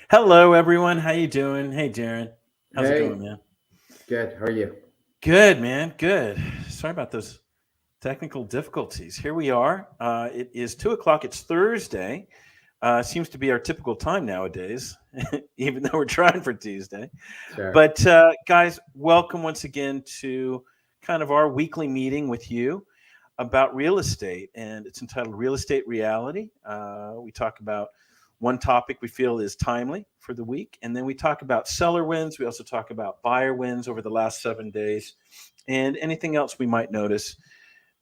Hello, everyone. How you doing? Hey, Darren. How's it going, Hey, man? good. How are you? Good, man. Good. Sorry about those technical difficulties. Here we are. It is 2 o'clock. It's Thursday. Seems to be our typical time nowadays, even though we're trying for Tuesday. Sure. But guys, welcome once again to kind of our weekly meeting with you about real estate, and it's entitled Real Estate Reality. We talk about one topic we feel is timely for the week, and then we talk about seller wins. We also talk about buyer wins over the last 7 days, and anything else we might notice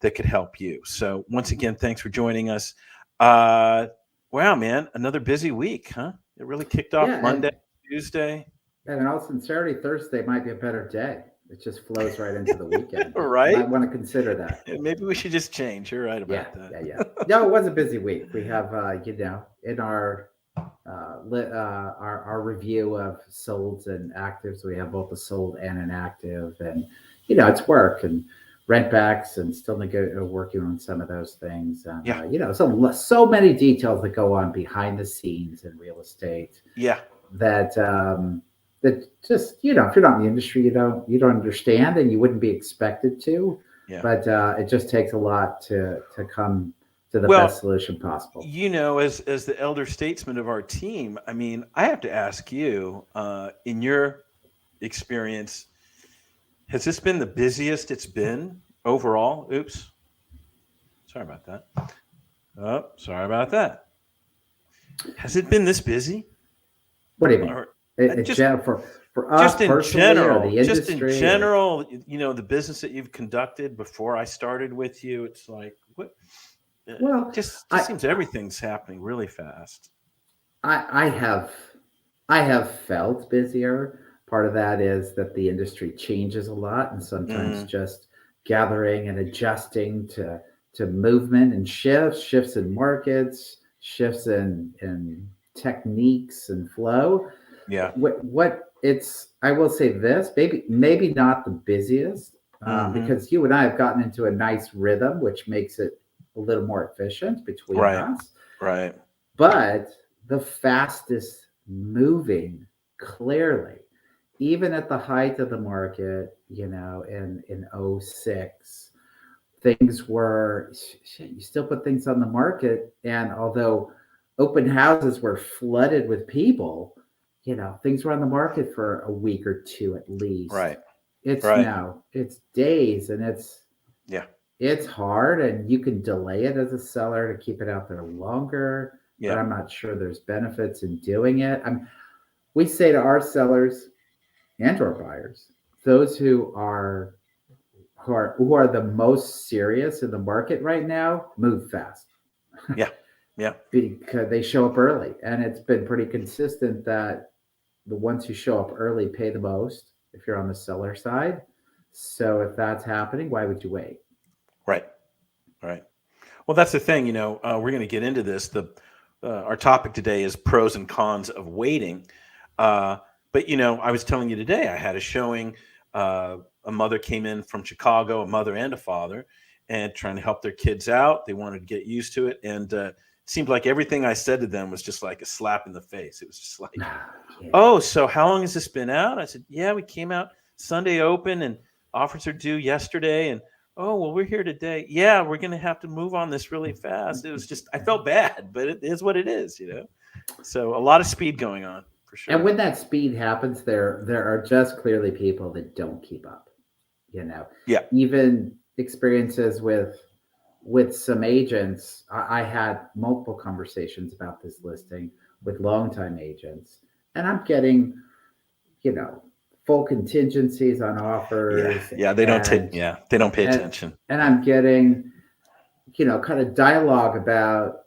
that could help you. So, once again, thanks for joining us. Uh, wow, man, another busy week, huh? It really kicked off Yeah, Monday, Tuesday, and in all sincerity, Thursday might be a better day. It just flows right into the weekend. You right? might want to consider that. Maybe we should just change. You're right Yeah, about that. yeah. No, it was a busy week. We have, in our our review of solds and actives, we have both a sold and an active, and it's work and rent backs, and still working on some of those things, and Yeah, so many details that go on behind the scenes in real estate yeah, that that just if you're not in the industry, you don't understand, and you wouldn't be expected to. yeah. But it just takes a lot to come to the best Well, solution possible. as the elder statesman of our team, I mean, I have to ask you, in your experience, has this been the busiest it's been overall? Oops, sorry about that. Oh, sorry about that. Has it been this busy, What do you mean? or It, it, just gen- for just us in personally, or general? the Just in industry, or general, the business that you've conducted before I started with you, it's like what? well, Just I seems everything's happening really fast. I have felt busier. Part of that is that the industry changes a lot, and sometimes Mm, just gathering and adjusting to movement and shifts in markets, shifts in techniques and flow. yeah. What it's I will say this, maybe not the busiest, Hmm. because you and I have gotten into a nice rhythm, which makes it a little more efficient between Right. us, Right. but the fastest moving, clearly, even at the height of the market, in '06, things were shit, you still put things on the market, and although open houses were flooded with people, things were on the market for a week or two at least. Right. Right. It's days, and Yeah. it's hard, and you can delay it as a seller to keep it out there longer, but Yeah. I'm not sure there's benefits in doing it. We say to our sellers and to our buyers, those who are the most serious in the market right now, move fast Yeah. Yeah. because they show up early, and it's been pretty consistent that the ones who show up early pay the most if you're on the seller side. So if that's happening, why would you wait? Right. Right. Well, that's the thing. We're going to get into this. The Our topic today is pros and cons of waiting. Uh, but I was telling you today, I had a showing. A mother came in from Chicago, a mother and a father, and trying to help their kids out. They wanted to get used to it, and it seemed like everything I said to them was just like a slap in the face. It was just like, Yeah. "Oh, so how long has this been out?" I said, "Yeah, we came out Sunday open, and offers are due yesterday." And oh, well, we're here today. Yeah, we're going to have to move on this really fast. It was just, I felt bad, but it is what it is. So a lot of speed going on for And sure. when that speed happens, there are just clearly people that don't keep up. You know, Yeah. Even experiences with some agents. I had multiple conversations about this listing with longtime agents, and I'm getting you know full contingencies on Yeah. offers, Yeah. They don't take, and yeah. They don't pay and attention. and I'm getting kind of dialogue about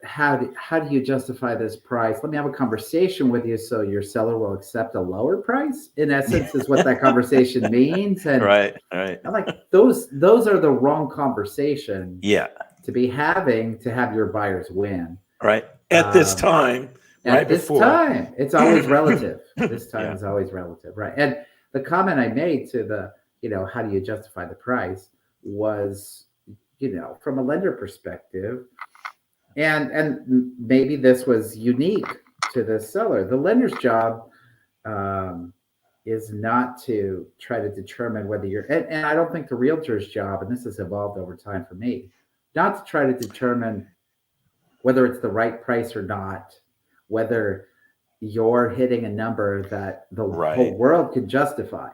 how do you justify this price? Let me have a conversation with you so your seller will accept a lower price. In essence, is what that conversation means. And Right. Right. I'm like, those are the wrong conversation Yeah. to be having to have your buyers win. Right. At this Um, time, right at this before. time, it's always relative. This time Yeah. is always relative, right? And the comment I made to how do you justify the price was, from a lender perspective, and maybe this was unique to the seller. The lender's job is not to try to determine whether you're, and I don't think the realtor's job, and this has evolved over time for me, not to try to determine whether it's the right price or not, whether you're hitting a number that the whole world could justify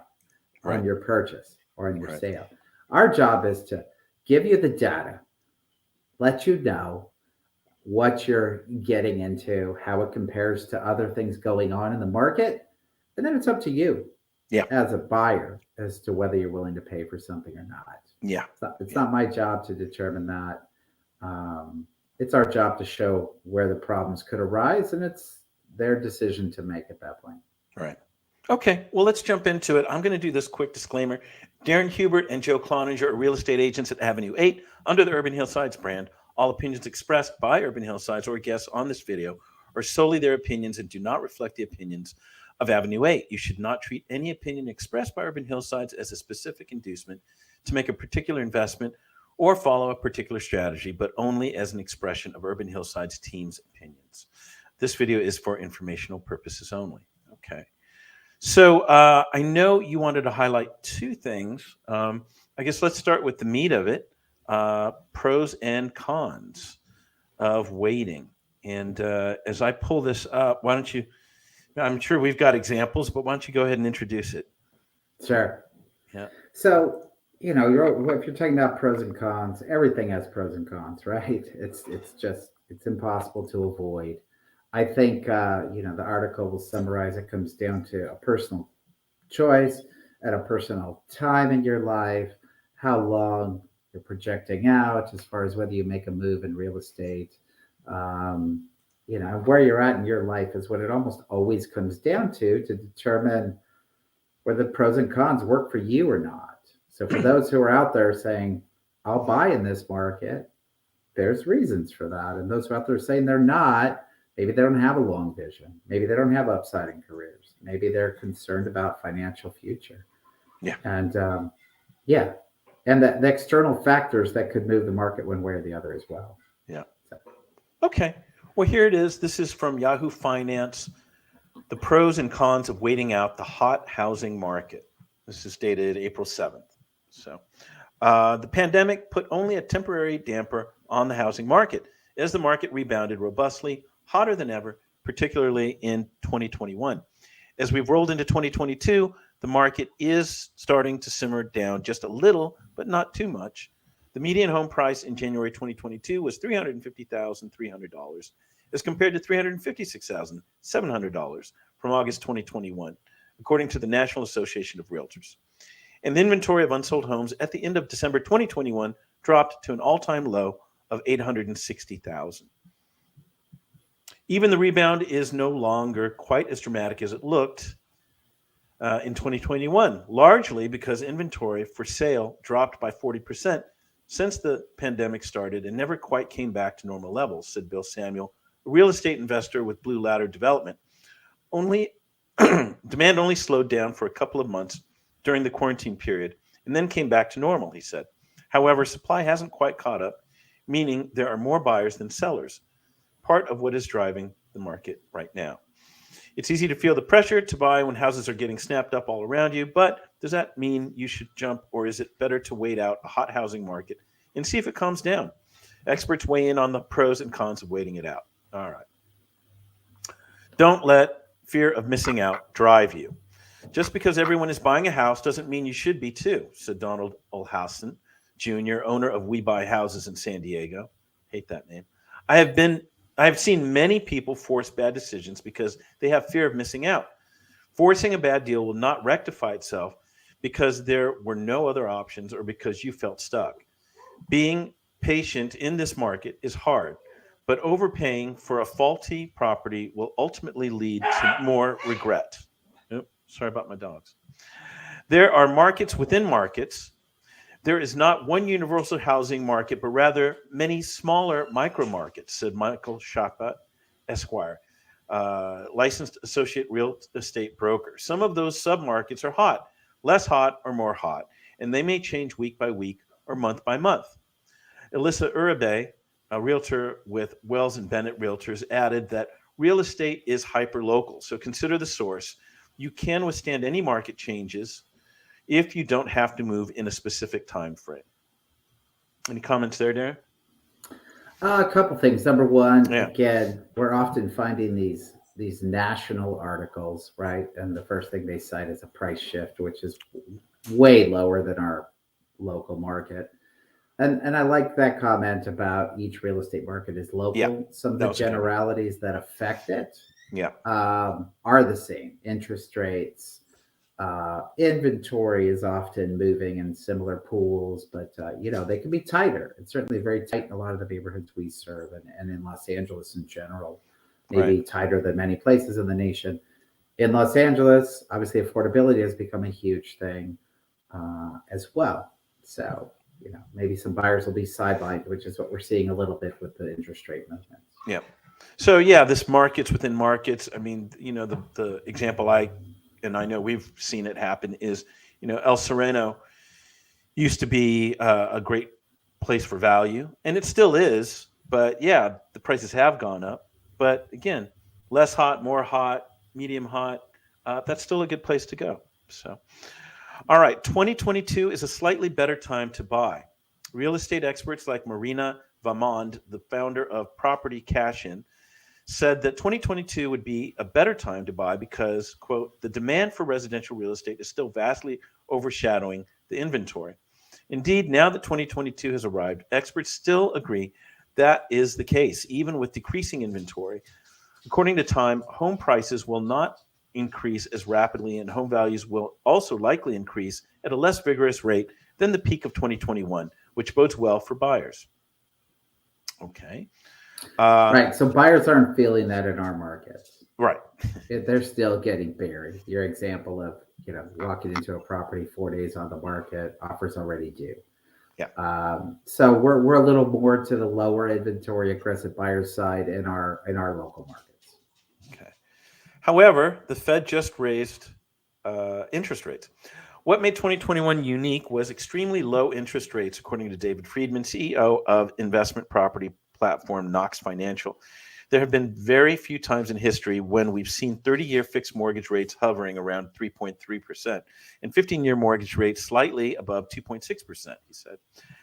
on your purchase or on your sale. Our job is to give you the data, let you know what you're getting into, how it compares to other things going on in the market. And then it's up to you as a buyer as to whether you're willing to pay for something or not. Yeah. It's not my job to determine that. It's our job to show where the problems could arise, and it's their decision to make at that point. Right. Okay. Well, let's jump into it. I'm going to do this quick disclaimer. Darren Hubert and Joe Cloninger are real estate agents at Avenue 8 under the Urban Hillsides brand. All opinions expressed by Urban Hillsides or guests on this video are solely their opinions and do not reflect the opinions of Avenue 8. You should not treat any opinion expressed by Urban Hillsides as a specific inducement to make a particular investment or follow a particular strategy, but only as an expression of Urban Hillsides team's opinions. This video is for informational purposes only. Okay. So I know you wanted to highlight two things. I guess let's start with the meat of it. Pros and cons of waiting. And as I pull this up, why don't you, I'm sure we've got examples, but why don't you go ahead and introduce it? Sure. Yeah. So, you know, if you're talking about pros and cons, everything has pros and cons, right? It's impossible to avoid. I think, the article will summarize it comes down to a personal choice at a personal time in your life, how long you're projecting out as far as whether you make a move in real estate. Where you're at in your life is what it almost always comes down to determine whether the pros and cons work for you or not. So for those who are out there saying, I'll buy in this market, there's reasons for that. And those who are out there saying they're not, maybe they don't have a long vision. Maybe they don't have upside in careers. Maybe they're concerned about financial future. Yeah. And and the external factors that could move the market one way or the other as well. Yeah. So. Okay. Well, here it is. This is from Yahoo Finance. The pros and cons of waiting out the hot housing market. This is dated April 7th. So the pandemic put only a temporary damper on the housing market as the market rebounded robustly, hotter than ever, particularly in 2021. As we've rolled into 2022, the market is starting to simmer down just a little, but not too much. The median home price in January 2022 was $350,300 as compared to $356,700 from August 2021, according to the National Association of Realtors. And the inventory of unsold homes at the end of December 2021 dropped to an all-time low of 860,000. Even the rebound is no longer quite as dramatic as it looked in 2021, largely because inventory for sale dropped by 40% since the pandemic started and never quite came back to normal levels, said Bill Samuel, a real estate investor with Blue Ladder Development. Demand only slowed down for a couple of months during the quarantine period and then came back to normal, he said. However, supply hasn't quite caught up, meaning there are more buyers than sellers, part of what is driving the market right now. It's easy to feel the pressure to buy when houses are getting snapped up all around you, but does that mean you should jump, or is it better to wait out a hot housing market and see if it calms down? Experts weigh in on the pros and cons of waiting it out. All right. Don't let fear of missing out drive you. Just because everyone is buying a house doesn't mean you should be too, said Donald Olhausen, Jr., owner of We Buy Houses in San Diego. Hate that name. I have seen many people force bad decisions because they have fear of missing out. Forcing a bad deal will not rectify itself because there were no other options or because you felt stuck. Being patient in this market is hard, but overpaying for a faulty property will ultimately lead to more regret. Oops, sorry about my dogs. There are markets within markets. There is not one universal housing market, but rather many smaller micro markets, said Michael Shaka, Esquire, licensed associate real estate broker. Some of those submarkets are hot, less hot, or more hot, and they may change week by week or month by month. Alyssa Uribe, a realtor with Wells and Bennett Realtors, added that real estate is hyper-local. So consider the source. You can withstand any market changes if you don't have to move in a specific time frame. Any comments there, Darren? A couple things. Number one, Yeah. again, we're often finding these national articles, right? And the first thing they cite is a price shift, which is way lower than our local market. And I like that comment about each real estate market is local. Yeah, Some of the generalities that affect it are the same. Interest rates, inventory is often moving in similar pools, but they can be tighter. It's certainly very tight in a lot of the neighborhoods we serve, and in Los Angeles in general, maybe tighter than many places in the nation. In Los Angeles, obviously, affordability has become a huge thing as well. So, maybe some buyers will be sidelined, which is what we're seeing a little bit with the interest rate movements. Yeah. So, yeah, this markets within markets. I mean, the example I know we've seen it happen is, El Sereno used to be a great place for value, and it still is. But, yeah, the prices have gone up. But, again, less hot, more hot, medium hot. That's still a good place to go. So, all right, 2022 is a slightly better time to buy. Real estate experts like Marina Vamond, the founder of Property Cash-In, said that 2022 would be a better time to buy because, quote, the demand for residential real estate is still vastly overshadowing the inventory. Indeed, now that 2022 has arrived, experts still agree that is the case, even with decreasing inventory. According to Time, home prices will not increase as rapidly, and home values will also likely increase at a less vigorous rate than the peak of 2021, which bodes well for buyers. Okay. Right. So buyers aren't feeling that in our markets. Right. They're still getting buried. Your example of, walking into a property 4 days on the market, offers already due. Yeah. So we're a little more to the lower inventory aggressive buyers side in our local markets. Okay. However, the Fed just raised interest rates. What made 2021 unique was extremely low interest rates, according to David Friedman, CEO of investment property platform Knox Financial. There have been very few times in history when we've seen 30-year fixed mortgage rates hovering around 3.3% and 15-year mortgage rates slightly above 2.6%, he said.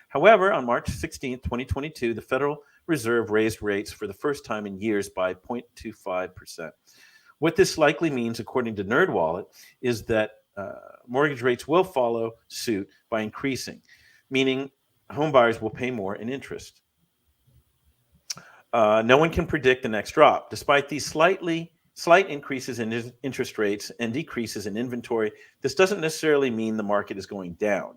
However, on March 16, 2022, the Federal Reserve raised rates for the first time in years by 0.25%. What this likely means, according to NerdWallet, is that mortgage rates will follow suit by increasing, meaning home buyers will pay more in interest. No one can predict the next drop. Despite these slight increases in interest rates and decreases in inventory, this doesn't necessarily mean the market is going down.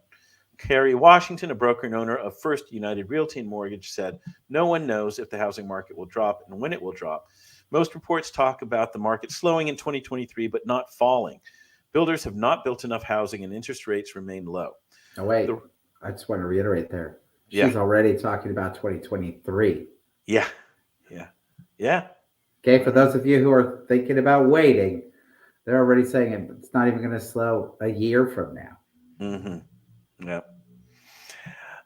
Carrie Washington, a broker and owner of First United Realty and Mortgage, said, "No one knows if the housing market will drop and when it will drop. Most reports talk about the market slowing in 2023, but not falling. Builders have not built enough housing and interest rates remain low." Oh, wait. I just want to reiterate there. She's already talking about 2023. Yeah. Okay, for those of you who are thinking about waiting, they're already saying it's not even going to slow a year from now. Mm-hmm. Yeah.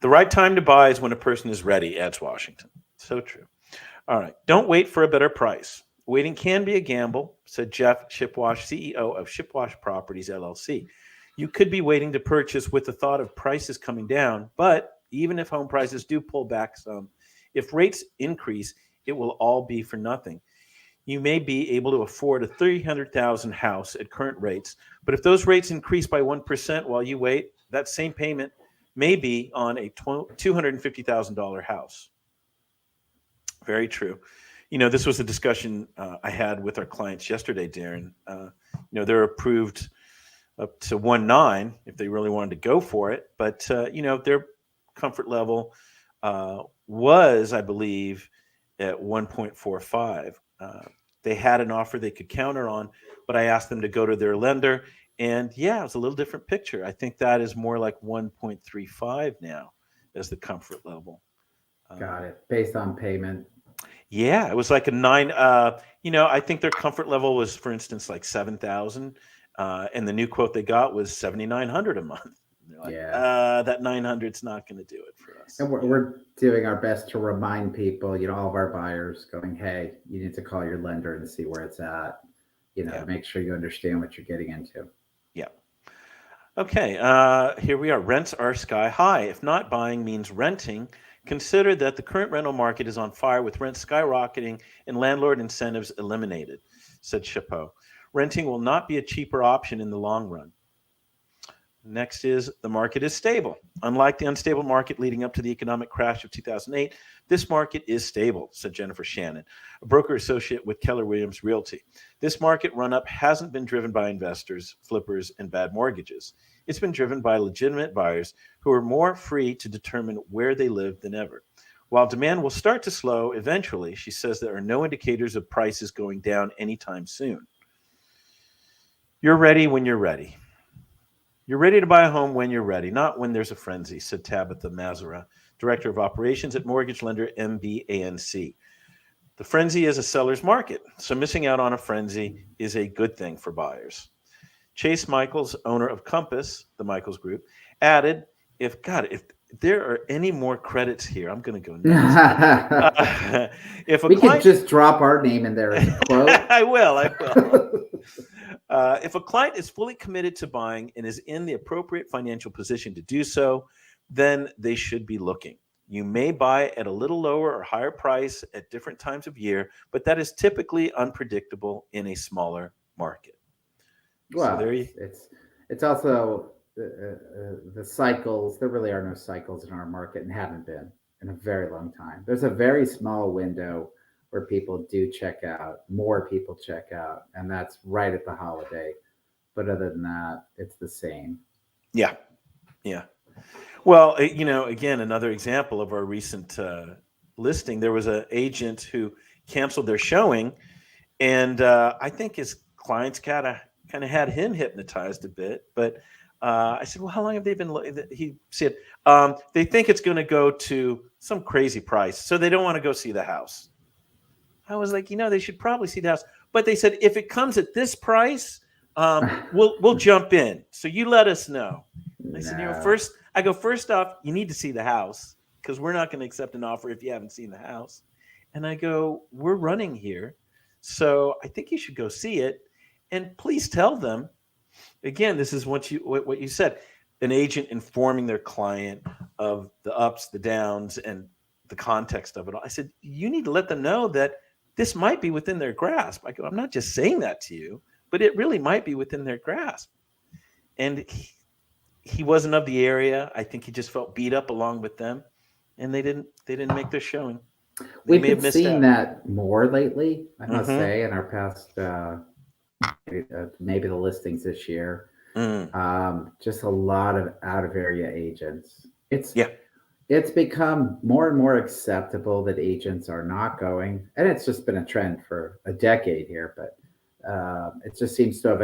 The right time to buy is when a person is ready, adds Washington. So true. All right. Don't wait for a better price. Waiting can be a gamble, said Jeff Shipwash, CEO of Shipwash Properties, LLC. You could be waiting to purchase with the thought of prices coming down, but even if home prices do pull back some, if rates increase, it will all be for nothing. You may be able to afford a $300,000 house at current rates, but if those rates increase by 1% while you wait, that same payment may be on a $250,000 house. Very true. This was a discussion I had with our clients yesterday, Darren. They're approved up to 1.9 if they really wanted to go for it, but their comfort level was, I believe, at 1.45. They had an offer they could counter on, but I asked them to go to their lender, and it was a little different picture. I think that is more like 1.35 now as the comfort level. Got it. Based on payment. Yeah, it was like a 9. I think their comfort level was, for instance, like 7,000, and the new quote they got was 7,900 a month. They're like, Yeah. that 900's not going to do it for us. And we're doing our best to remind people, all of our buyers going, hey, you need to call your lender and see where it's at, make sure you understand what you're getting into. Yeah. Okay, here we are. Rents are sky high. If not buying means renting, consider that the current rental market is on fire with rents skyrocketing and landlord incentives eliminated, said Chapeau. Renting will not be a cheaper option in the long run. Next is the market is stable. Unlike the unstable market leading up to the economic crash of 2008, this market is stable, said Jennifer Shannon, a broker associate with Keller Williams Realty. This market run-up hasn't been driven by investors, flippers, and bad mortgages. It's been driven by legitimate buyers who are more free to determine where they live than ever. While demand will start to slow eventually, she says there are no indicators of prices going down anytime soon. You're ready when you're ready. You're ready to buy a home when you're ready, not when there's a frenzy, said Tabitha Mazara, Director of Operations at mortgage lender MBANC. The frenzy is a seller's market, so missing out on a frenzy is a good thing for buyers. Chase Michaels, owner of Compass, the Michaels Group, added, if there are any more credits here, I'm going to go nuts. We could just drop our name in there as a quote. I will. If a client is fully committed to buying and is in the appropriate financial position to do so, then they should be looking. You may buy at a little lower or higher price at different times of year, but that is typically unpredictable in a smaller market. Well, so it's also the cycles. There really are no cycles in our market and haven't been in a very long time. There's a very small window where people do check out, more people check out, and that's right at the holiday. But other than that, it's the same. Yeah. Well, again, another example of our recent listing, there was an agent who canceled their showing, and I think his clients kind of had him hypnotized a bit. But I said, well, how long have they been? He said, they think it's going to go to some crazy price, so they don't want to go see the house. I was like, they should probably see the house. But they said, if it comes at this price, we'll jump in. So you let us know. I said, first off, you need to see the house because we're not going to accept an offer if you haven't seen the house. And I go, we're running here, so I think you should go see it. And please tell them, again, this is what you said, an agent informing their client of the ups, the downs, and the context of it all. I said, you need to let them know that this might be within their grasp. I go, I'm not just saying that to you, but it really might be within their grasp. And he wasn't of the area. I think he just felt beat up along with them, and they didn't make their showing. We've been seeing that more lately, I must say, in our past, maybe the listings this year. Just a lot of out of area agents. It's become more and more acceptable that agents are not going, and it's just been a trend for a decade here, but it just seems to have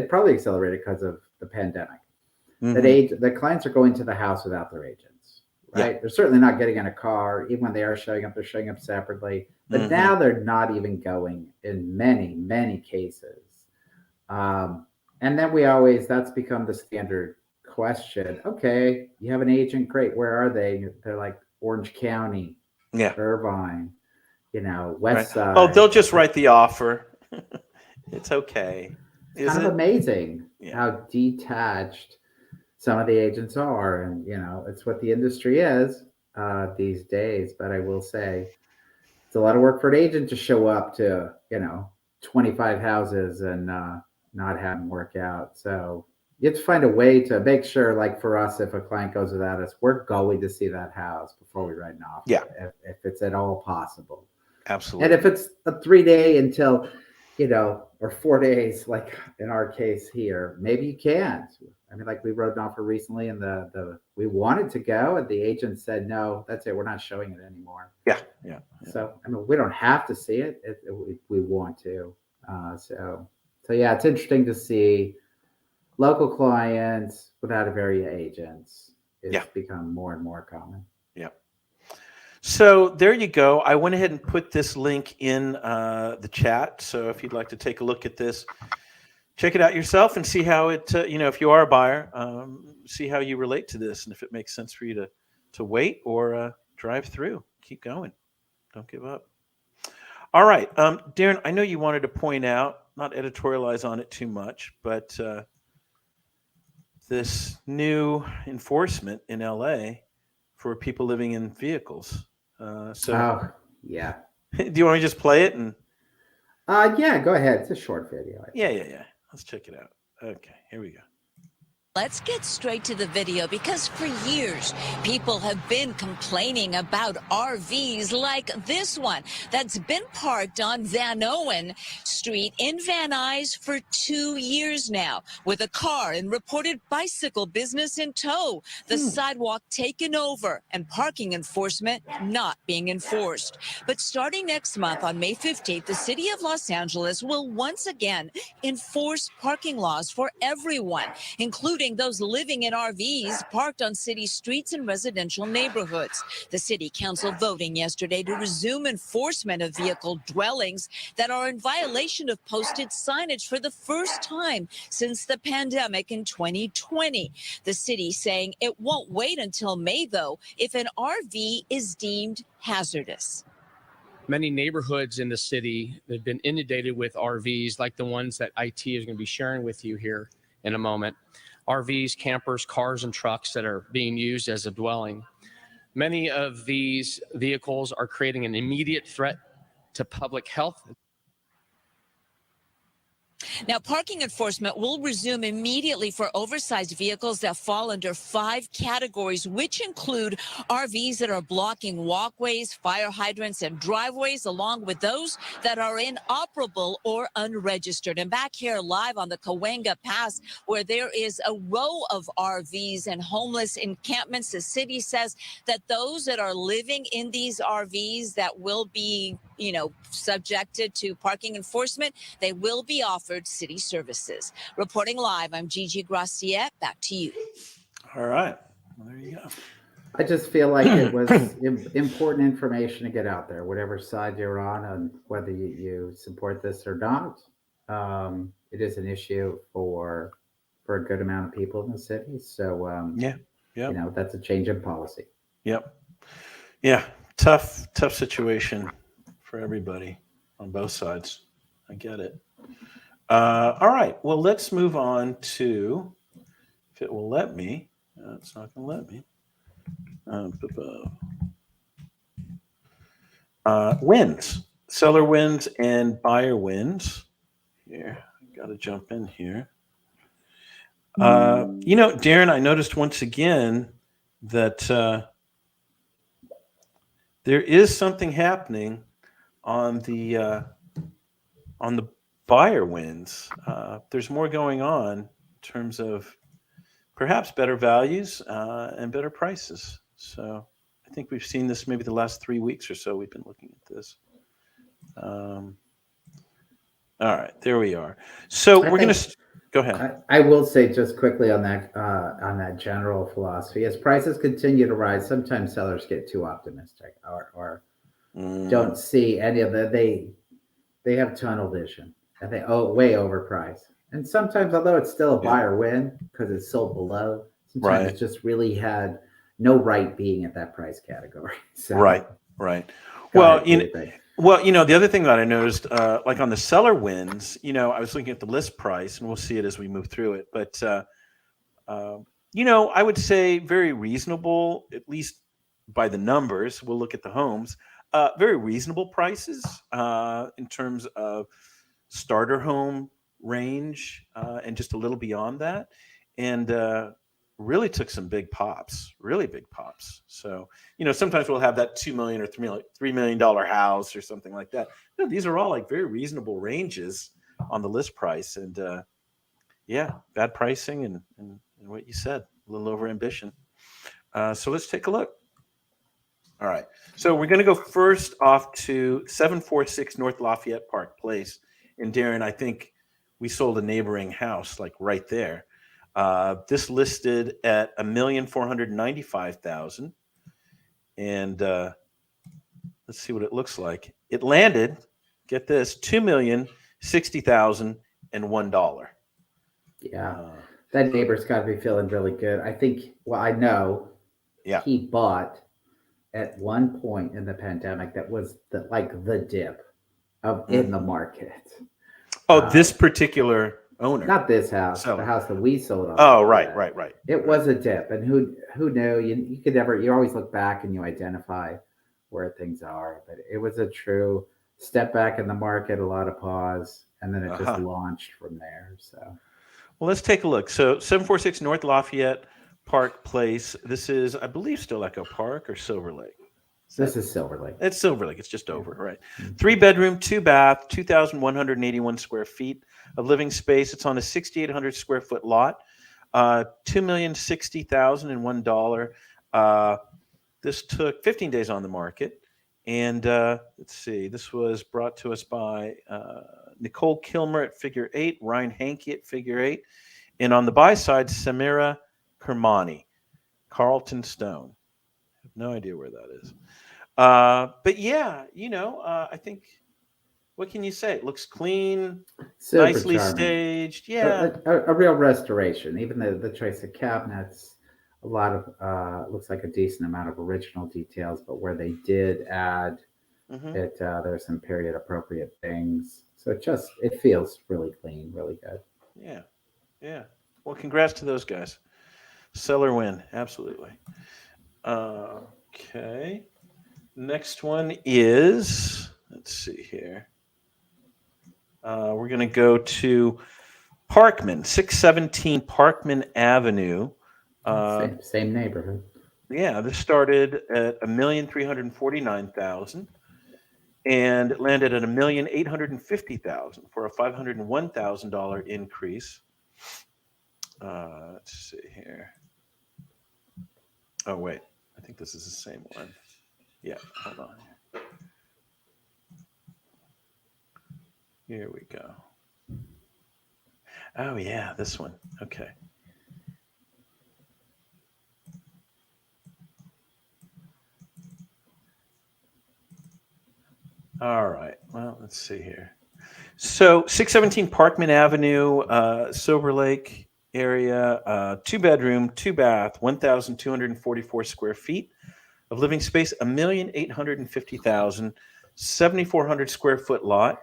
probably accelerated because of the pandemic. The clients are going to the house without their agents, right? Yeah. They're certainly not getting in a car. Even when they are showing up, they're showing up separately. But now they're not even going in many, many cases. And then that's become the standard question. Okay, you have an agent, great. Where are they? They're like Orange County, Irvine, West Side. Oh, they'll just write the offer. It's okay. It's kind of amazing how detached some of the agents are, and it's what the industry is these days. But I will say, it's a lot of work for an agent to show up to 25 houses and not have them work out. So you have to find a way to make sure, like for us, if a client goes without us, we're going to see that house before we write an offer. Yeah. If it's at all possible. Absolutely. And if it's a 3-day until, or 4 days, like in our case here, maybe you can't. I mean, like we wrote an offer recently and we wanted to go and the agent said, no, that's it. We're not showing it anymore. Yeah. So, I mean, we don't have to see it if we want to. So yeah, it's interesting to see local clients without a area agents. It's become more and more common. Yeah. So there you go. I went ahead and put this link in the chat. So if you'd like to take a look at this, check it out yourself and see how it, if you are a buyer, see how you relate to this and if it makes sense for you to wait or drive through. Keep going. Don't give up. All right. Darren, I know you wanted to point out, not editorialize on it too much, but this new enforcement in LA for people living in vehicles. Oh, yeah. Do you want me to just play it? And yeah, go ahead. It's a short video. Yeah. Let's check it out. Okay, here we go. Let's get straight to the video because for years, people have been complaining about RVs like this one that's been parked on Van Owen Street in Van Nuys for 2 years now with a car and reported bicycle business in tow, the sidewalk taken over and parking enforcement not being enforced. But starting next month on May 15th, the city of Los Angeles will once again enforce parking laws for everyone, including those living in RVs parked on city streets and residential neighborhoods. The city council voting yesterday to resume enforcement of vehicle dwellings that are in violation of posted signage for the first time since the pandemic in 2020. The city saying it won't wait until May, though, if an RV is deemed hazardous. Many neighborhoods in the city have been inundated with RVs like the ones that IT is going to be sharing with you here in a moment. RVs, campers, cars, and trucks that are being used as a dwelling. Many of these vehicles are creating an immediate threat to public health. Now, parking enforcement will resume immediately for oversized vehicles that fall under 5 categories, which include RVs that are blocking walkways, fire hydrants, and driveways, along with those that are inoperable or unregistered. And back here live on the Cahuenga Pass, where there is a row of RVs and homeless encampments, the city says that those that are living in these RVs that will be, subjected to parking enforcement, they will be offered city services. Reporting live, I'm Gigi Graciette. Back to you. All right. Well, there you go. I just feel like it was important information to get out there, whatever side you're on whether you support this or not. It is an issue for a good amount of people in the city. So, that's a change in policy. Yep. Yeah. Tough situation for everybody on both sides. I get it. All right. Well, let's move on to, if it will let me. It's not going to let me. Wins. Seller wins and buyer wins. Here, I got to jump in here. Darren, I noticed once again that there is something happening on the buyer wins. There's more going on in terms of perhaps better values and better prices. So I think we've seen this maybe the last 3 weeks or so. We've been looking at this. All right, there we are. So we're going to go ahead. I will say just quickly on that general philosophy, as prices continue to rise, sometimes sellers get too optimistic or don't see any of the they have tunnel vision and they way overpriced. And sometimes, although it's still a buyer win because it's sold below, sometimes it just really had no right being at that price category. So, right. Well, the other thing that I noticed, like on the seller wins, I was looking at the list price, and we'll see it as we move through it. But I would say very reasonable, at least by the numbers. We'll look at the homes. Very reasonable prices in terms of starter home range and just a little beyond that, and really took some really big pops. So sometimes we'll have that $2 million or $3 million house or something like that. No, these are all like very reasonable ranges on the list price, and bad pricing and what you said, a little over ambition. So let's take a look. All right, so we're going to go first off to 746 North Lafayette Park Place. And Darren, I think we sold a neighboring house like right there. This listed at $1,495,000, and let's see what it looks like. It landed, get this, $2,060,001. Yeah. That neighbor's got to be feeling really good. I think, well, I know Yeah. he bought at one point in the pandemic that was the dip of in the market. Oh, this particular owner. Not this house, Seller. the house that we sold on. Oh, right. It was a dip, and who knew? You could never. You always look back and you identify where things are, but it was a true step back in the market, a lot of pause, and then it just launched from there. So, well, let's take a look. So 746 North Lafayette Park Place. This is, I believe, still Echo Park or Silver Lake. This is Silver Lake. It's Silver Lake. It's just over, right? 3-bedroom, 2-bath, 2,181 square feet of living space. It's on a 6,800 square foot lot. $2,060,001. This took 15 days on the market, and let's see. This was brought to us by Nicole Kilmer at Figure 8, Ryan Hankey at Figure 8, and on the buy side, Samira Kermani, Carlton Stone. I have no idea where that is. But yeah, I think, what can you say? It looks clean, Super nicely charming. Staged. Yeah. A real restoration. Even the choice of cabinets, a lot of, looks like a decent amount of original details, but where they did add it, there's some period appropriate things. So it feels really clean, really good. Yeah. Yeah. Well, congrats to those guys. Seller win. Absolutely. Okay. Next one is, let's see here. We're going to go to Parkman, 617 Parkman Avenue. Same neighborhood. Yeah, this started at $1,349,000 and it landed at $1,850,000 for a $501,000 increase. Let's see here. Oh, wait. I think this is the same one. Yeah, hold on. Here we go. Oh, yeah, this one. Okay. All right. Well, let's see here. So 617 Parkman Avenue, Silver Lake area, 2-bedroom, 2-bath, 1,244 square feet of living space, $1,850,000, 7,400 square foot lot.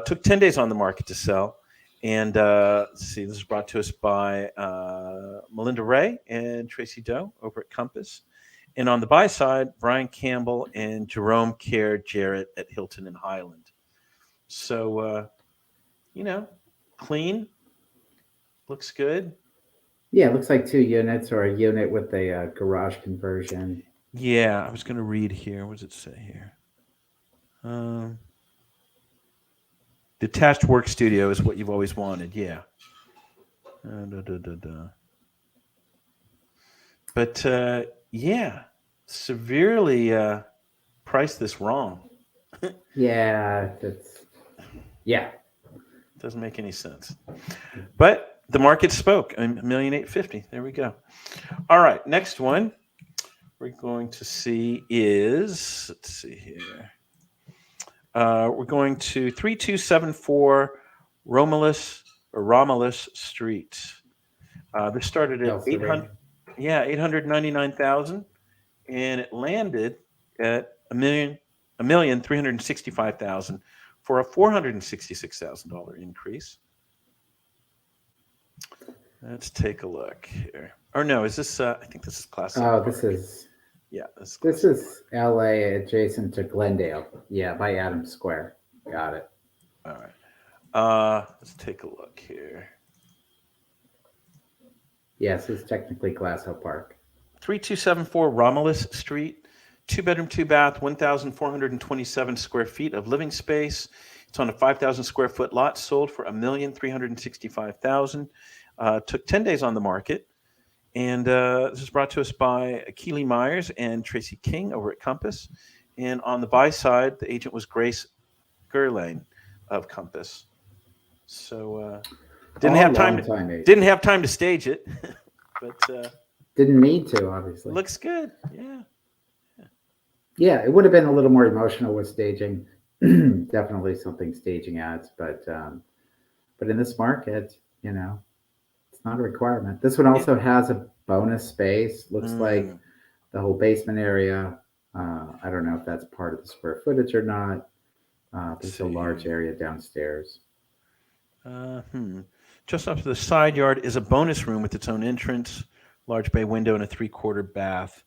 Took 10 days on the market to sell. And let's see, this is brought to us by Melinda Ray and Tracy Doe over at Compass. And on the buy side, Brian Campbell and Jerome Kerr Jarrett at Hilton and Highland. So, clean, looks good. Yeah, it looks like 2 units or a unit with a garage conversion. Yeah, I was going to read here. What does it say here? Detached work studio is what you've always wanted. Yeah. But yeah, severely priced this wrong. Yeah, Doesn't make any sense. But the market spoke. $1,850,000. There we go. All right, next one we're going to see is, let's see here. We're going to 3274 Romulus Street. This started at $899,000, and it landed at $1,365,000 for a $466,000 increase. Let's take a look here. Or no, is this? I think this is Class. Oh, this is. Yeah, this is LA adjacent to Glendale. Yeah, by Adams Square. Got it. All right. Let's take a look here. Yes, it's technically Glass Hill Park. 3274 Romulus Street, 2-bedroom, 2-bath, 1,427 square feet of living space. It's on a 5,000 square foot lot, sold for $1,365,000. Took 10 days on the market. And this is brought to us by Keely Myers and Tracy King over at Compass. And on the buy side, the agent was Grace Gerlain of Compass. So didn't have time to stage it, but didn't need to, obviously. Looks good. Yeah, it would have been a little more emotional with staging. Definitely something staging adds, but in this market, It's not a requirement. This one also has a bonus space. Looks like Mm, the whole basement area. I don't know if that's part of the square footage or not. let's There's a see large here. area downstairs. Just off to the side yard is a bonus room with its own entrance, large bay window, and a 3/4 bath,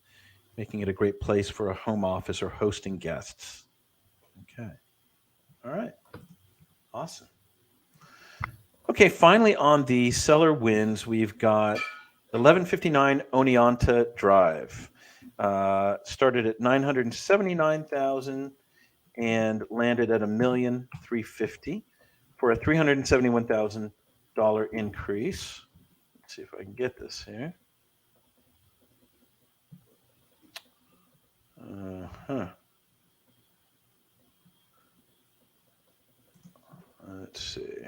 making it a great place for a home office or hosting guests. Okay. All right. Awesome. Okay. Finally, on the cellar wins, we've got 1159 Oneonta Drive. Started at 979,000 and landed at $1,350,000 for a $371,000 increase. Let's see if I can get this here. Huh. Let's see.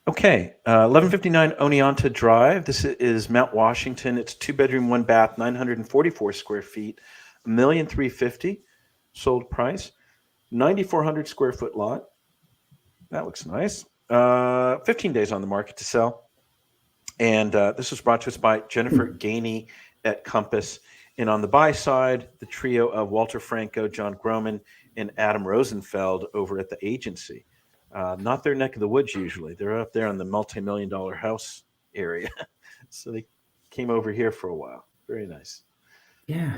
Okay, 1159 Oneonta Drive. This is Mount Washington. It's 2-bedroom, 1 bath, 944 square feet, $1,350,000 sold price, 9,400 square foot lot. That looks nice. 15 days on the market to sell. And this was brought to us by Jennifer Gainey at Compass. And on the buy side, the trio of Walter Franco, John Groman, and Adam Rosenfeld over at the agency. Not their neck of the woods usually. They're up there in the multi-million-dollar house area. So they came over here for a while. Very nice. Yeah,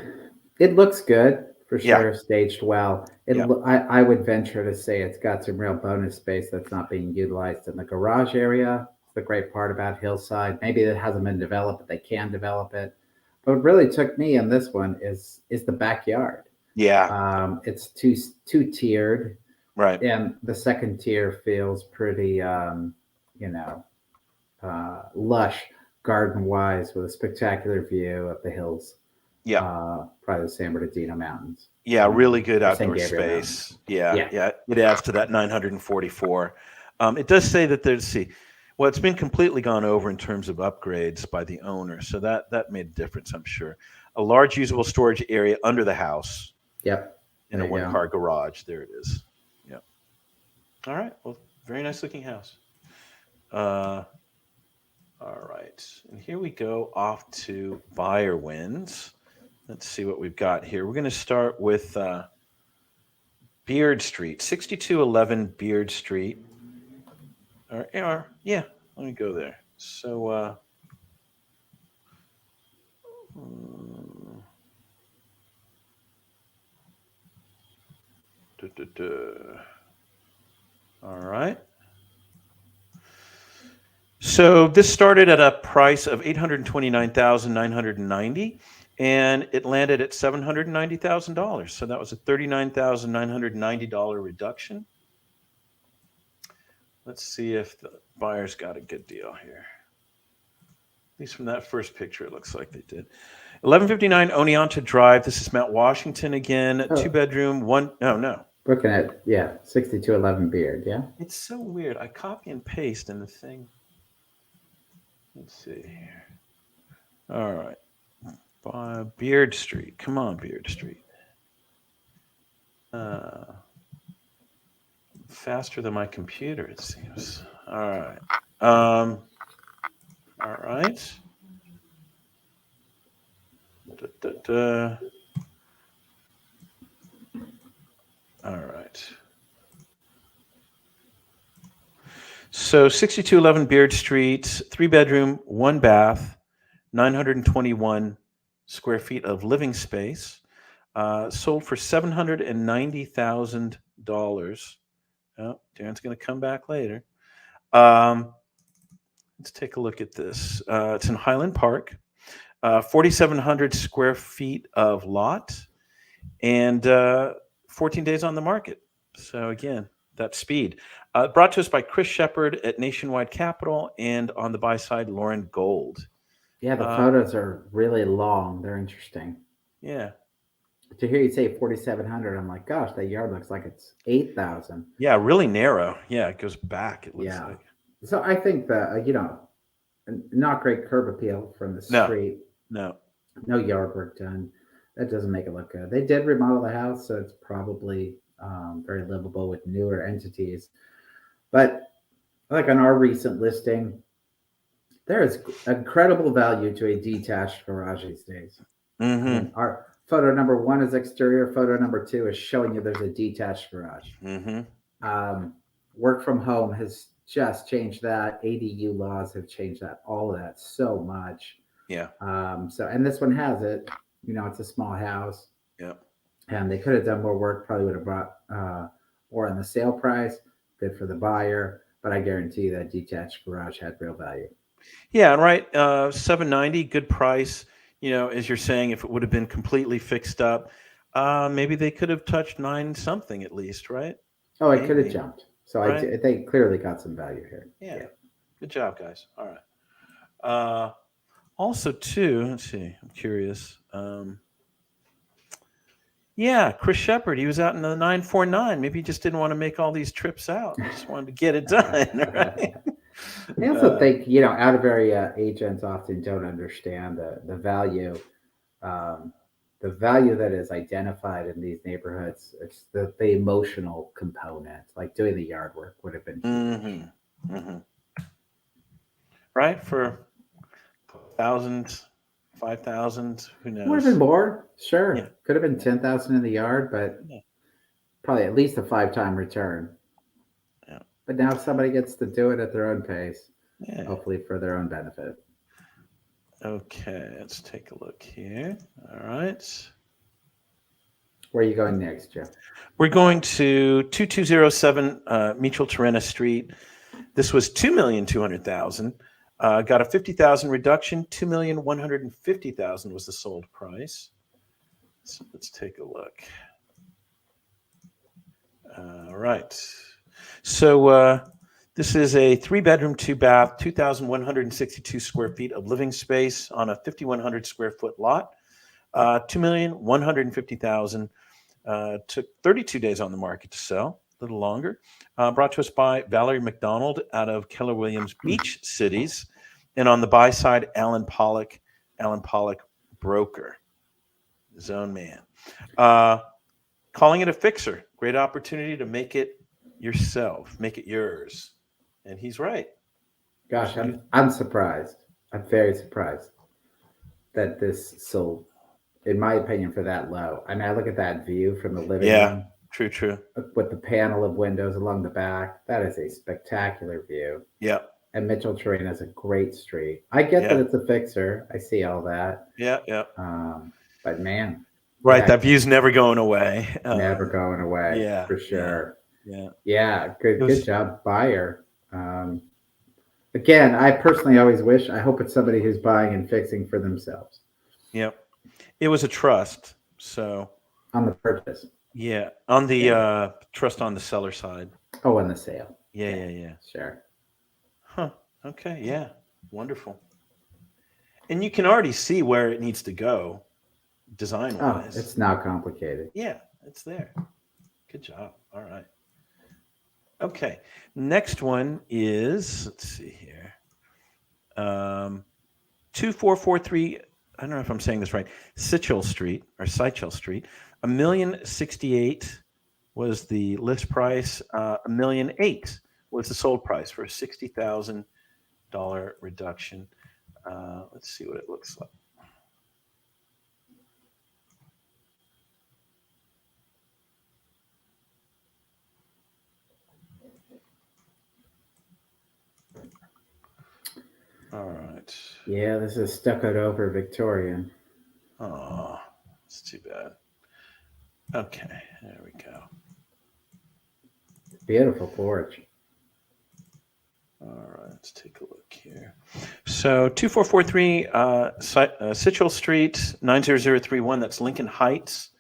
it looks good for Yeah. sure. Staged well. Yeah. I would venture to say it's got some real bonus space that's not being utilized in the garage area. It's the great part about Hillside. Maybe it hasn't been developed, but they can develop it. But what really took me in this one is the backyard. Yeah. It's two tiered, Right. and the second tier feels pretty, lush, garden wise, with a spectacular view of the hills. Yeah. Probably the San Bernardino Mountains. Yeah, really good Or San outdoor Gabriel space. Yeah, Yeah. yeah. It adds to that 944. It does say that well, it's been completely gone over in terms of upgrades by the owner. So that made a difference, I'm sure. A large usable storage area under the house Yep. and a There you go. 1-car garage. There it is. Yep. All right. Well, very nice looking house. All right. And here we go off to buyer wins. Let's see what we've got here. We're going to start with Beard Street, 6211 Beard Street. Yeah, let me go there. So, all right. So this started at a price of $829,990, and it landed at $790,000. So that was a $39,990 reduction. Let's see if the buyers got a good deal here. At least from that first picture, it looks like they did. 1159 Oneonta Drive. This is Mount Washington again. Oh. 2-bedroom, one. No. Looking at 6211 Beard. Yeah. It's so weird. I copy and paste and the thing. Let's see here. All right. Beard Street. Come on, Beard Street. Faster than my computer, it seems. All right. All right. All right. So 6211 Beard Street, 3-bedroom, 1 bath, 921 square feet of living space, sold for $790,000. Oh, Darren's going to come back later. Let's take a look at this. It's in Highland Park, 4,700 square feet of lot, and 14 days on the market. So again, that speed. Brought to us by Chris Shepard at Nationwide Capital, and on the buy side, Lauren Gold. Yeah, the photos are really long. They're interesting. Yeah. To hear you say 4,700, I'm like, gosh, that yard looks like it's 8,000. Yeah, really narrow. Yeah, it goes back. It looks Yeah. like. So I think that not great curb appeal from the No. street. No. No yard work done. that doesn't make it look good. They did remodel the house, so it's probably very livable with newer entities. But like on our recent listing, there is incredible value to a detached garage these days. I Mm-hmm. mean, our photo number one is exterior. Photo number two is showing you there's a detached garage. Mm-hmm. Work from home has just changed that. ADU laws have changed that, all of that so much. Yeah. And this one has it. It's a small house, Yep. and they could have done more work. Probably would have brought more on the sale price. Good for the buyer, but I guarantee that detached garage had real value. Yeah, right. $790, good price. As you're saying, if it would have been completely fixed up, maybe they could have touched nine something at least, right? Oh, it could have Maybe. jumped. So Right. they clearly got some value here. Yeah. Good job, guys. All right. Also, too, let's see. I'm curious. Yeah, Chris Shepard. He was out in the 949. Maybe he just didn't want to make all these trips out. He just wanted to get it done, right? I also think out of area agents often don't understand the value, the value that is identified in these neighborhoods. It's the emotional component, like doing the yard work would have been huge. Mm-hmm. Mm-hmm. Right, for 1,000, 5,000, who knows? Would have been more, sure. Yeah. Could have been 10,000 in the yard, but Yeah. probably at least a 5-time return. Yeah. But now somebody gets to do it at their own pace, Yeah. hopefully for their own benefit. Okay, let's take a look here. All right. Where are you going next, Jeff? We're going to 2207 Mutual Sereno Street. This was $2,200,000. Got a $50,000 reduction. $2,150,000 was the sold price. So let's take a look. All right. So this is a 3-bedroom, 2-bath, 2,162 square feet of living space on a 5,100 square foot lot. $2,150,000. Took 32 days on the market to sell, a little longer. Brought to us by Valerie McDonald out of Keller Williams Beach Cities. And on the buy side, Alan Pollock broker, his own man. Calling it a fixer. Great opportunity to make it yourself, make it yours. And he's right. Gosh, I'm surprised. I'm very surprised that this sold, in my opinion, for that low. I mean, I look at that view from the living room. True. With the panel of windows along the back. That is a spectacular view. Yeah. And Mitchell Terrain is a great street. I get that it's a fixer. I see all that. Yeah. But man. Right, that view's never going away. Never going away. Yeah. For sure. Yeah. Good job, buyer. Again, I personally always I hope it's somebody who's buying and fixing for themselves. Yep. It was a trust, so. On the purchase. Yeah, on the trust on the seller side. Oh, on the sale. Yeah. Sure. Huh. Okay. Yeah. Wonderful. And you can already see where it needs to go, design-wise. Oh, it's not complicated. Yeah, it's there. Good job. All right. Okay. Next one is, let's see here, 2443. I don't know if I'm saying this right. Sitchell Street. $1,068,000 was the list price. $1,008,000 was the sold price for a $60,000 reduction. Let's see what it looks like. All right. Yeah, this is stuccoed over Victorian. Oh, it's too bad. Okay, there we go. Beautiful porch. All right, let's take a look here. So 2443 Sitchell Street, 90031. That's Lincoln Heights.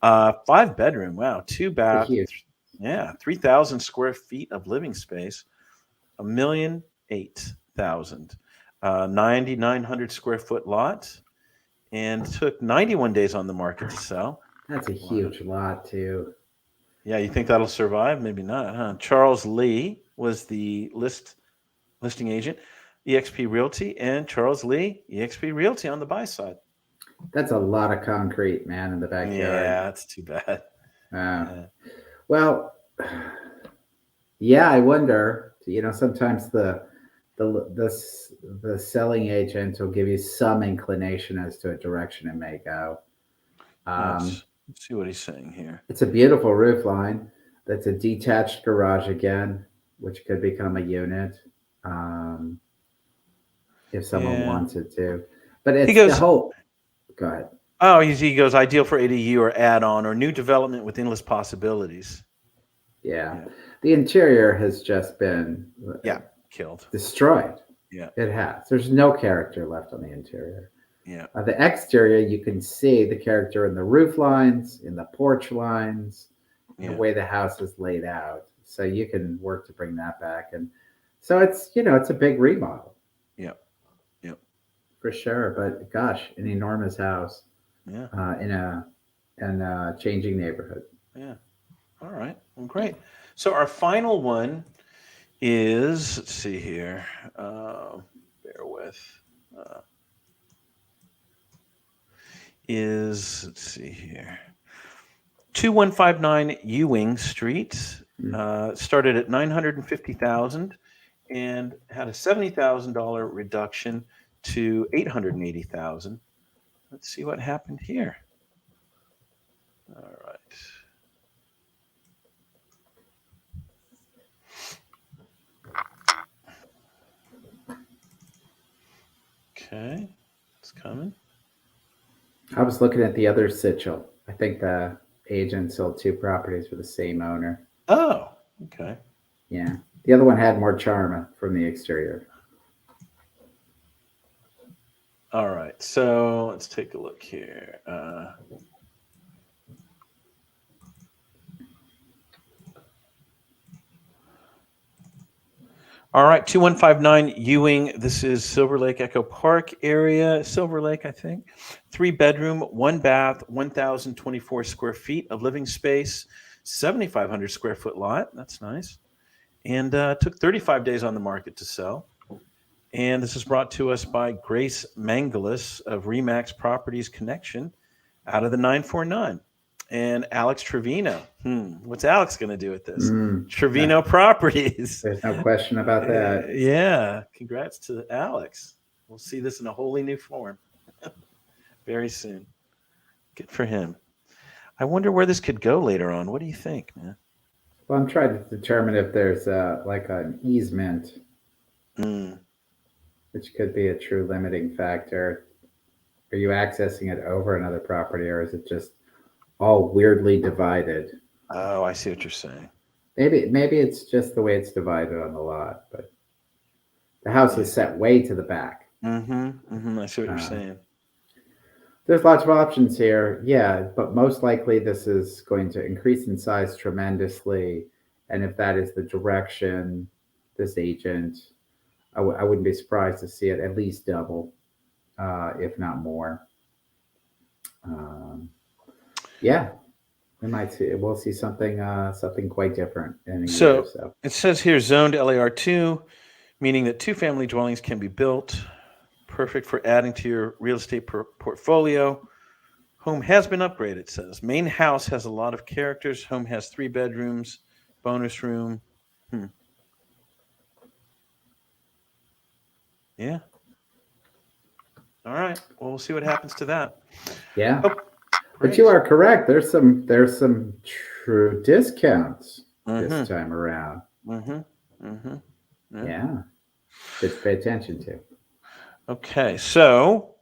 5-bedroom. Wow, 2-bath. Huge. Yeah, 3,000 square feet of living space. $1,008,000. 9,900 square foot lot, and took 91 days on the market to sell. That's a huge lot too. Yeah, you think that'll survive? Maybe not, huh? Charles Lee was the listing agent, eXp Realty, and Charles Lee, eXp Realty on the buy side. That's a lot of concrete, man, in the backyard. Yeah, that's too bad. Uh, well, yeah, I wonder. Sometimes the selling agent will give you some inclination as to a direction it may go. Let's see what he's saying here. It's a beautiful roof line. That's a detached garage again, which could become a unit if someone wanted to. But it's the whole. Go ahead. Oh, he goes ideal for ADU or add-on or new development with endless possibilities. Yeah. The interior has just been killed, destroyed. Yeah, it has. There's no character left on the interior. Yeah. The exterior, you can see the character in the roof lines, in the porch lines, the way the house is laid out. So you can work to bring that back, and so it's a big remodel. Yeah. For sure. But gosh, an enormous house. Yeah. In a changing neighborhood. Yeah. All right. Well, great. So our final one is, let's see here. Bear with. Let's see here. 2159 Ewing Street. Started at $950,000 and had a $70,000 reduction to $880,000. Let's see what happened here. All right. Okay, it's coming. I was looking at the other Sitchell. I think the agent sold 2 properties for the same owner. Oh, okay. Yeah. The other one had more charm from the exterior. All right, so let's take a look here. All right, 2159 Ewing. This is Silver Lake Echo Park area. Silver Lake, I think. 3-bedroom, 1 bath, 1,024 square feet of living space, 7,500 square foot lot. That's nice. And took 35 days on the market to sell. And this is brought to us by Grace Mangalis of Remax Properties Connection out of the 949. And Alex Trevino. What's Alex going to do with this? Trevino Properties. There's no question about that. Yeah. Congrats to Alex. We'll see this in a wholly new form very soon. Good for him. I wonder where this could go later on. What do you think, man? Well, I'm trying to determine if there's like an easement, which could be a true limiting factor. Are you accessing it over another property, or is it just all weirdly divided? Oh, I see what you're saying. Maybe it's just the way it's divided on the lot, but the house is set way to the back. I see what you're saying. There's lots of options here, yeah, but most likely this is going to increase in size tremendously, and if that is the direction this agent, I wouldn't be surprised to see it at least double, if not more. Yeah, we'll see something quite different in a year or so. It says here zoned LAR2, meaning that 2-family dwellings can be built. Perfect for adding to your real estate portfolio. Home has been upgraded, it says. Main house has a lot of characters. Home has 3 bedrooms, bonus room. Yeah. All right. Well, we'll see what happens to that. Yeah. But you are correct. There's some true discounts this time around. Yeah. Good to pay attention to. Okay, so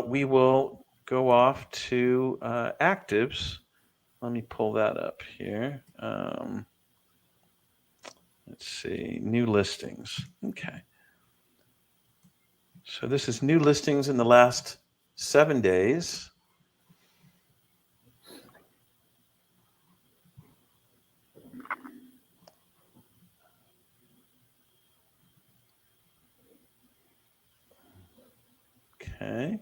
we will go off to actives. Let me pull that up here. Let's see, new listings. Okay. So this is new listings in the last 7 days. Okay.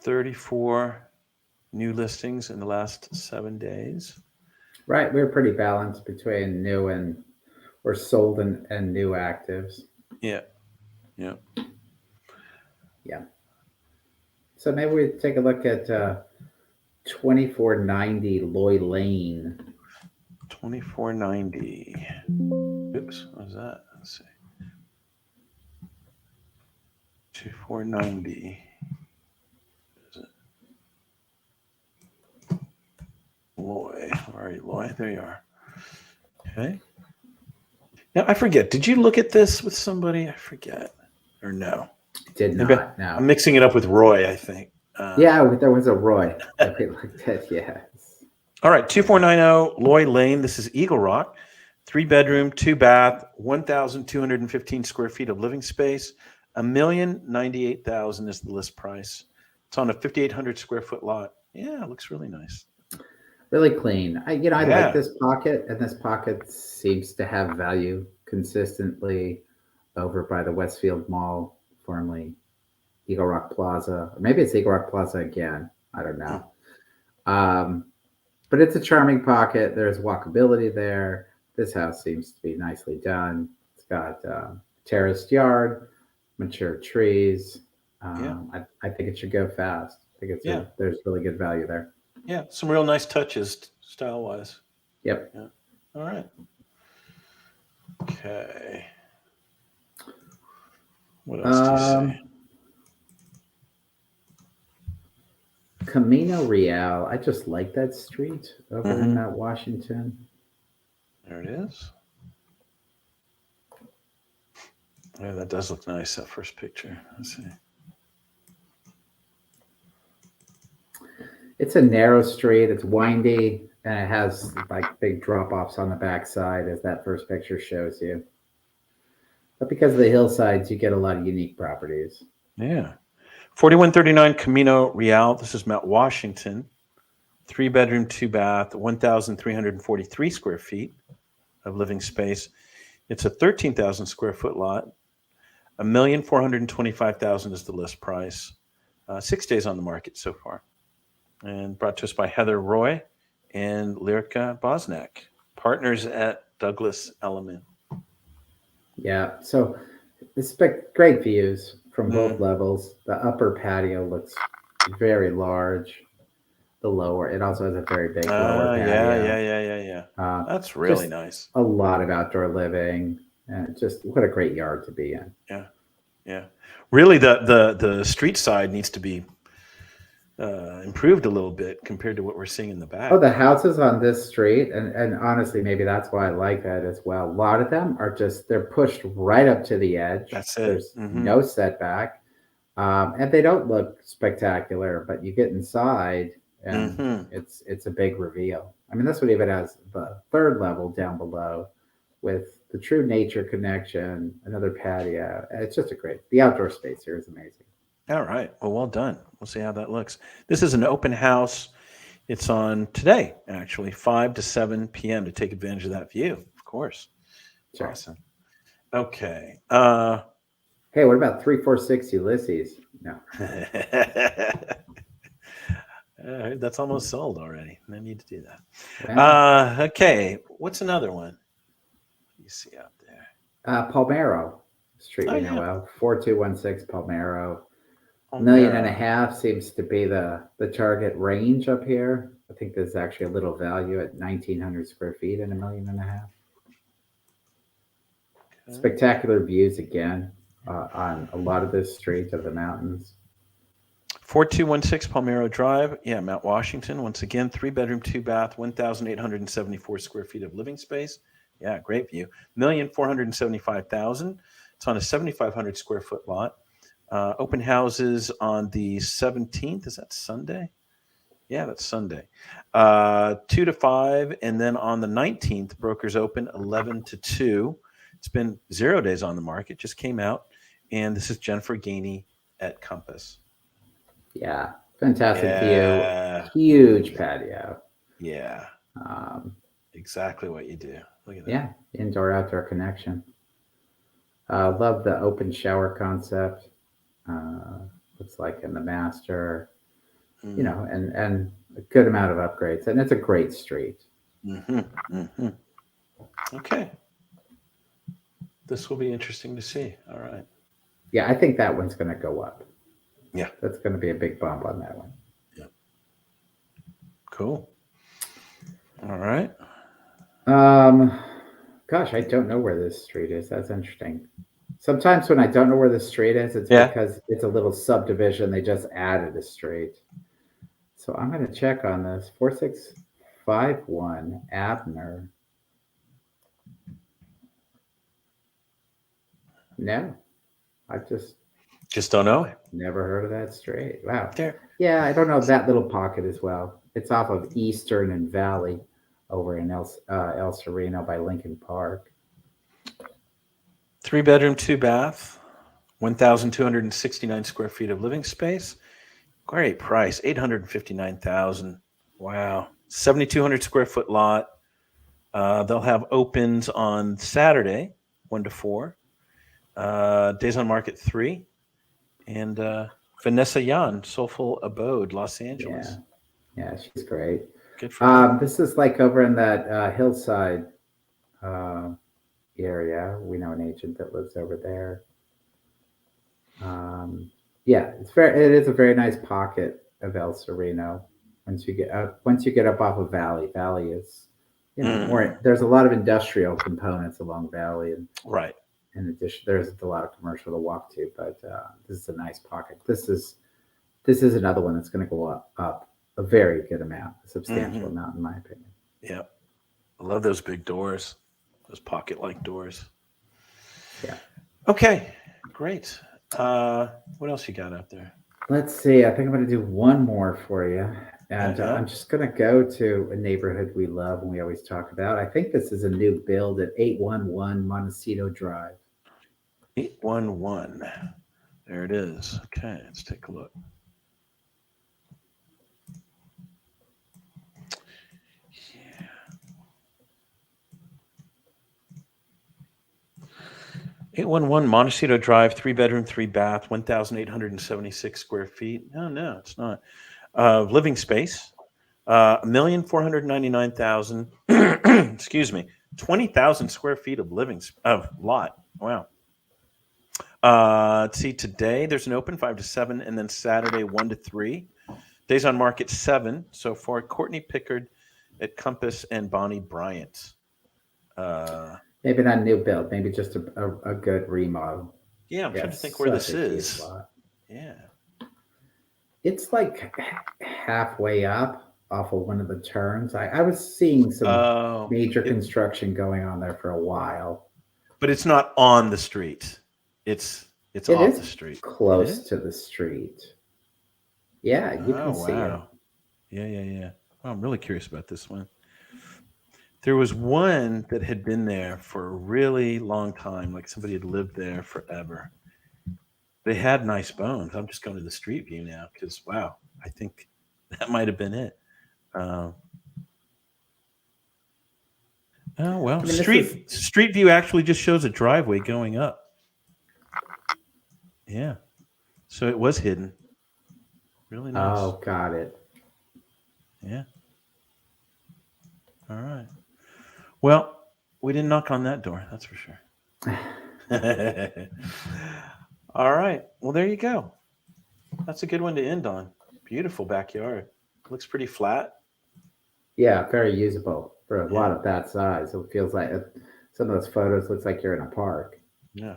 34 new listings in the last 7 days. Right. We're pretty balanced between new or sold and new actives. Yeah. So maybe we take a look at 2490 Loy Lane. 2490. Oops, what was that? Let's see. 2490. Is it? Loy. Where are you, Loy? There you are. Okay. Now, I forget. Did you look at this with somebody? I forget. Or no? Did Maybe not. No. I'm mixing it up with Roy, I think. Yeah, there was a Roy that we looked at. Yes. All right, 2490 Loy Lane. This is Eagle Rock. 3-bedroom, 2-bath, 1,215 square feet of living space. $1,098,000 is the list price. It's on a 5,800 square foot lot. Yeah, it looks really nice. Really clean. I Yeah. like this pocket, and this pocket seems to have value consistently over by the Westfield Mall, formerly Eagle Rock Plaza. Or maybe it's Eagle Rock Plaza again. I don't know. But it's a charming pocket. There's walkability there. This house seems to be nicely done. It's got terraced yard, mature trees. I think it should go fast. I think there's really good value there. Yeah, some real nice touches style-wise. Yep. Yeah. All right. Okay. What else do you say? Camino Real. I just like that street over in Washington. There it is. Yeah, that does look nice, that first picture. Let's see. It's a narrow street. It's windy, and it has like big drop-offs on the backside, as that first picture shows you. But because of the hillsides, you get a lot of unique properties. Yeah. 4139 Camino Real. This is Mount Washington. 3-bedroom, 2-bath, 1,343 square feet of living space. It's a 13,000 square foot lot. $1,425,000 is the list price. 6 days on the market so far. And brought to us by Heather Roy and Lyrica Bosnack, partners at Douglas Elliman. Yeah, so it's great views from both levels. The upper patio looks very large. The lower, it also has a very big lower patio. Yeah. That's really nice. A lot of outdoor living, and just what a great yard to be in. Yeah. Really, the street side needs to be improved a little bit compared to what we're seeing in the back. Oh, the houses on this street, and honestly, maybe that's why I like that as well. A lot of them are they're pushed right up to the edge. That's it. There's no setback, and they don't look spectacular, but you get inside, and it's a big reveal. I mean, this one even has the third level down below with the true nature connection, another patio. It's just the outdoor space here is amazing. All right. Well done. We'll see how that looks. This is an open house. It's on today, actually, 5 to 7 p.m. to take advantage of that view, of course. Sure. Awesome. Okay. Hey, what about 346 Ulysses? No. That's almost sold already. No need to do that. Yeah. Okay. What's another one you see out there? Palmero Street, Oh, you know, well, 4216 Palmero. Oh, $1.5 million seems to be the target range up here. I think there's actually a little value at 1,900 square feet and $1.5 million. Okay. Spectacular views again on a lot of this street of the mountains. 4216 Palmero Drive. Yeah, Mount Washington. Once again, 3-bedroom, 2-bath, 1,874 square feet of living space. Yeah, great view. $1,475,000. It's on a 7,500 square foot lot. Open houses on the 17th. Is that Sunday? Yeah, that's Sunday. 2 to 5. And then on the 19th, brokers open 11 to 2. It's been 0 days on the market. Just came out. And this is Jennifer Gainey at Compass. Yeah, fantastic view. Huge patio. Yeah. Exactly what you do. Look at that. Yeah, indoor-outdoor connection. Love the open shower concept. Looks like in the master, you know, and a good amount of upgrades, and it's a great street. Okay, this will be interesting to see. All right. Yeah, I think that one's going to go up. Yeah. That's going to be a big bump on that one. Yeah. Cool. All right. Gosh, I don't know where this street is. That's interesting. Sometimes when I don't know where the street is, it's Yeah. because it's a little subdivision. They just added a street. So I'm going to check on this. 4651 Abner. No, I've Just don't know it. never heard of that street. Wow. There. Yeah, I don't know that little pocket as well. It's off of Eastern and Valley over in El Sereno by Lincoln Park. 3-bedroom, 2-bath, 1,269 square feet of living space. Great price, $859,000. Wow. 7,200 square foot lot. They'll have opens on Saturday, 1 to 4. Days on market 3. And Vanessa Yan, Soulful Abode, Los Angeles. Yeah, she's great. Good for her. This is like over in that Hillside area. We know an agent that lives over there. Yeah, it is a very nice pocket of El Sereno. Once you get up off of Valley is more. There's a lot of industrial components along Valley, and Right. in addition, there's a lot of commercial to walk to. But this is a nice pocket. This is another one that's going to go up a very good amount, a substantial amount, in my opinion. Yeah. I love those big doors, those pocket-like doors. Yeah. Okay, great. What else you got out there? Let's see. I think I'm going to do one more for you. And Uh-huh. I'm just going to go to a neighborhood we love and we always talk about. I think this is a new build at 811 Montecito Drive. 811. There it is. Okay, let's take a look. Yeah. 811 Montecito Drive, 3-bedroom, 3-bath, 1,876 square feet. No, it's not. Living space, 1,499,000. Excuse me, 20,000 square feet of lot. Wow. Let's see. Today there's an open 5 to 7, and then Saturday 1 to 3. Days on market 7 so far. Courtney Pickard at Compass and Bonnie Bryant. Maybe not a new build, maybe just a good remodel. Yeah, I'm trying to think where this such a cute is. lot. Yeah. It's like halfway up off of one of the turns. I was seeing some major construction going on there for a while. But it's not on the street. It's off the street. Close to the street. Yeah, you can see it. Yeah. Well, I'm really curious about this one. There was one that had been there for a really long time, like somebody had lived there forever. They had nice bones. I'm just going to the street view now because, wow, I think that might have been it. Oh, well, I mean, street view actually just shows a driveway going up. Yeah. So it was hidden. Really nice. Oh, got it. Yeah. All right. Well, we didn't knock on that door, that's for sure. All right. Well, there you go. That's a good one to end on. Beautiful backyard. Looks pretty flat. Yeah, very usable for a lot of that size. It feels like some of those photos looks like you're in a park. Yeah.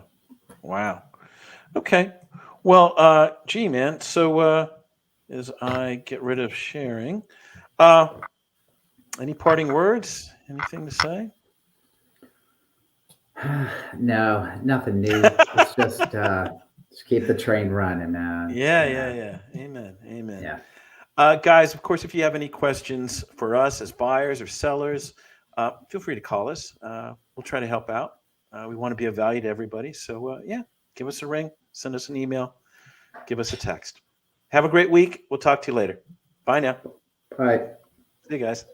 Wow. Okay. Well, gee, man. So as I get rid of sharing, any parting words? Anything to say? No, nothing new. It's just keep the train running. Yeah. Amen. Yeah. Guys, of course, if you have any questions for us as buyers or sellers, feel free to call us. We'll try to help out. We want to be of value to everybody. So, give us a ring, send us an email, give us a text. Have a great week. We'll talk to you later. Bye now. Bye. See you guys.